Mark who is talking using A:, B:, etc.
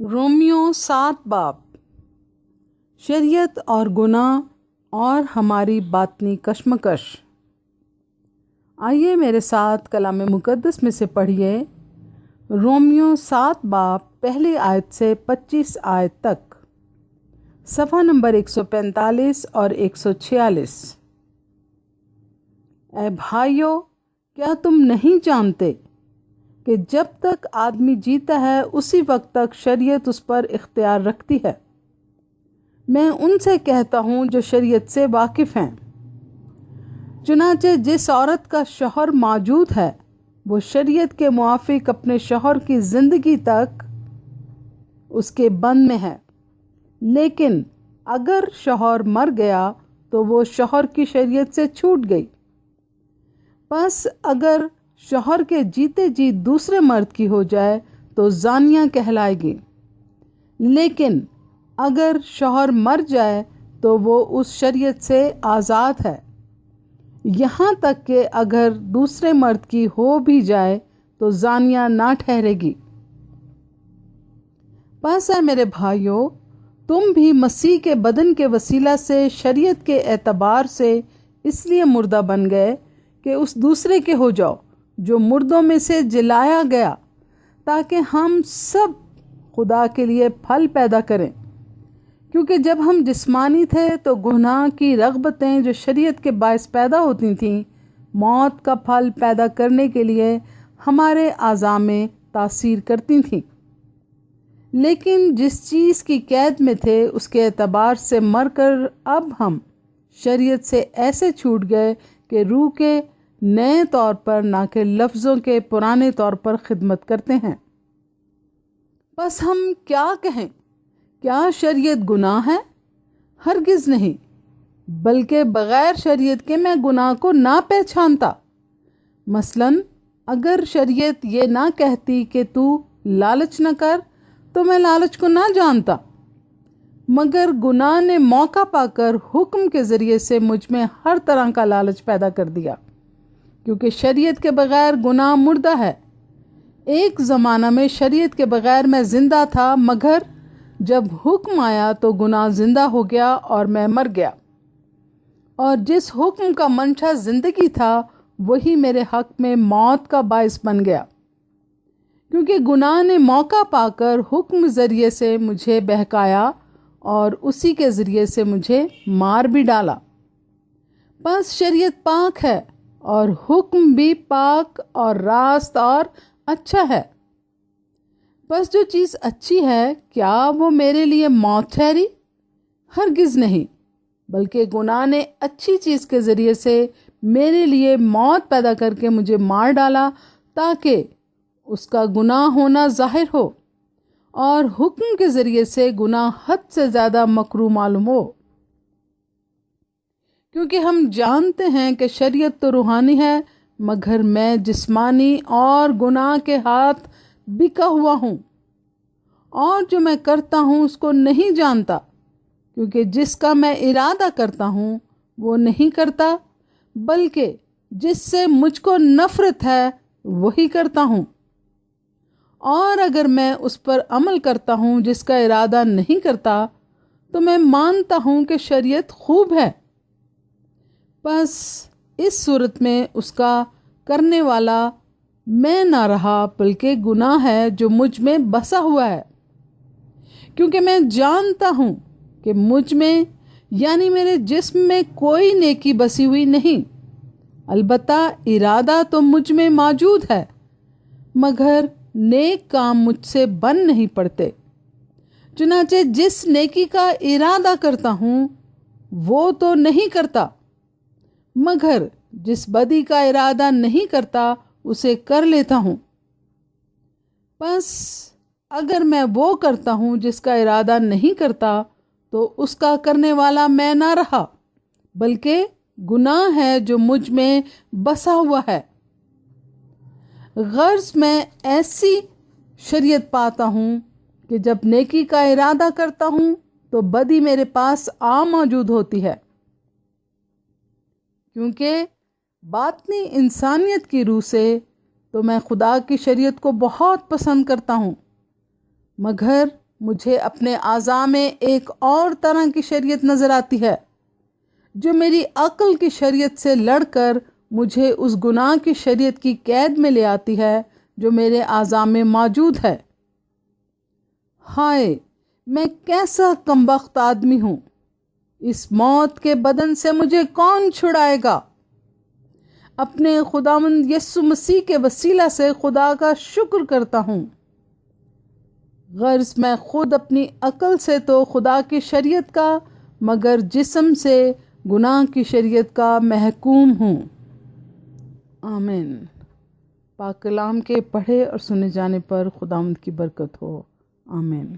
A: Romeo 7 باب شریعت اور گناہ اور ہماری باطنی کشمکش۔ آئیے میرے ساتھ کلام مقدس میں سے پڑھیے رومیو 7 باب پہلی آیت سے 25 آیت تک، صفحہ نمبر 145 اور 146۔ اے بھائیو، کیا تم نہیں جانتے کہ جب تک آدمی جیتا ہے اسی وقت تک شریعت اس پر اختیار رکھتی ہے؟ میں ان سے کہتا ہوں جو شریعت سے واقف ہیں۔ چنانچہ جس عورت کا شوہر موجود ہے وہ شریعت کے موافق اپنے شوہر کی زندگی تک اس کے بند میں ہے، لیکن اگر شوہر مر گیا تو وہ شوہر کی شریعت سے چھوٹ گئی۔ پس اگر شوہر کے جیتے جی دوسرے مرد کی ہو جائے تو زانیہ کہلائے گی، لیکن اگر شوہر مر جائے تو وہ اس شریعت سے آزاد ہے، یہاں تک کہ اگر دوسرے مرد کی ہو بھی جائے تو زانیہ نہ ٹھہرے گی۔ پس اے میرے بھائیو، تم بھی مسیح کے بدن کے وسیلہ سے شریعت کے اعتبار سے اس لیے مردہ بن گئے کہ اس دوسرے کے ہو جاؤ جو مردوں میں سے جلایا گیا، تاکہ ہم سب خدا کے لیے پھل پیدا کریں۔ کیونکہ جب ہم جسمانی تھے تو گناہ کی رغبتیں جو شریعت کے باعث پیدا ہوتی تھیں، موت کا پھل پیدا کرنے کے لیے ہمارے اعضاء میں تاثیر کرتی تھیں۔ لیکن جس چیز کی قید میں تھے اس کے اعتبار سے مر کر اب ہم شریعت سے ایسے چھوٹ گئے کہ روح کے نئے طور پر نہ کہ لفظوں کے پرانے طور پر خدمت کرتے ہیں۔ بس ہم کیا کہیں؟ کیا شریعت گناہ ہے؟ ہرگز نہیں، بلکہ بغیر شریعت کے میں گناہ کو نہ پہچانتا۔ مثلاً اگر شریعت یہ نہ کہتی کہ تو لالچ نہ کر تو میں لالچ کو نہ جانتا، مگر گناہ نے موقع پا کر حکم کے ذریعے سے مجھ میں ہر طرح کا لالچ پیدا کر دیا، کیونکہ شریعت کے بغیر گناہ مردہ ہے۔ ایک زمانہ میں شریعت کے بغیر میں زندہ تھا، مگر جب حکم آیا تو گناہ زندہ ہو گیا اور میں مر گیا۔ اور جس حکم کا منشا زندگی تھا وہی میرے حق میں موت کا باعث بن گیا، کیونکہ گناہ نے موقع پا کر حکم ذریعے سے مجھے بہکایا اور اسی کے ذریعے سے مجھے مار بھی ڈالا۔ بس شریعت پاک ہے اور حکم بھی پاک اور راست اور اچھا ہے۔ بس جو چیز اچھی ہے کیا وہ میرے لیے موت ٹھہری؟ ہرگز نہیں، بلکہ گناہ نے اچھی چیز کے ذریعے سے میرے لیے موت پیدا کر کے مجھے مار ڈالا، تاکہ اس کا گناہ ہونا ظاہر ہو اور حکم کے ذریعے سے گناہ حد سے زیادہ مکروہ معلوم ہو۔ کیونکہ ہم جانتے ہیں کہ شریعت تو روحانی ہے، مگر میں جسمانی اور گناہ کے ہاتھ بکا ہوا ہوں، اور جو میں کرتا ہوں اس کو نہیں جانتا، کیونکہ جس کا میں ارادہ کرتا ہوں وہ نہیں کرتا، بلکہ جس سے مجھ کو نفرت ہے وہی کرتا ہوں۔ اور اگر میں اس پر عمل کرتا ہوں جس کا ارادہ نہیں کرتا تو میں مانتا ہوں کہ شریعت خوب ہے۔ بس اس صورت میں اس کا کرنے والا میں نہ رہا، بلکہ گناہ ہے جو مجھ میں بسا ہوا ہے۔ کیونکہ میں جانتا ہوں کہ مجھ میں یعنی میرے جسم میں کوئی نیکی بسی ہوئی نہیں، البتہ ارادہ تو مجھ میں موجود ہے، مگر نیک کام مجھ سے بن نہیں پڑتے۔ چنانچہ جس نیکی کا ارادہ کرتا ہوں وہ تو نہیں کرتا، مگر جس بدی کا ارادہ نہیں کرتا اسے کر لیتا ہوں۔ بس اگر میں وہ کرتا ہوں جس کا ارادہ نہیں کرتا تو اس کا کرنے والا میں نہ رہا، بلکہ گناہ ہے جو مجھ میں بسا ہوا ہے۔ غرض میں ایسی شریعت پاتا ہوں کہ جب نیکی کا ارادہ کرتا ہوں تو بدی میرے پاس موجود ہوتی ہے، کیونکہ باطنی انسانیت کی روح سے تو میں خدا کی شریعت کو بہت پسند کرتا ہوں، مگر مجھے اپنے اعضاء میں ایک اور طرح کی شریعت نظر آتی ہے جو میری عقل کی شریعت سے لڑ کر مجھے اس گناہ کی شریعت کی قید میں لے آتی ہے جو میرے اعضاء میں موجود ہے۔ ہائے، میں کیسا کمبخت آدمی ہوں! اس موت کے بدن سے مجھے کون چھڑائے گا؟ اپنے خداوند یسوع مسیح کے وسیلہ سے خدا کا شکر کرتا ہوں۔ غرض میں خود اپنی عقل سے تو خدا کی شریعت کا مگر جسم سے گناہ کی شریعت کا محکوم ہوں۔ آمین۔ پاک کلام کے پڑھے اور سنے جانے پر خداوند کی برکت ہو۔ آمین۔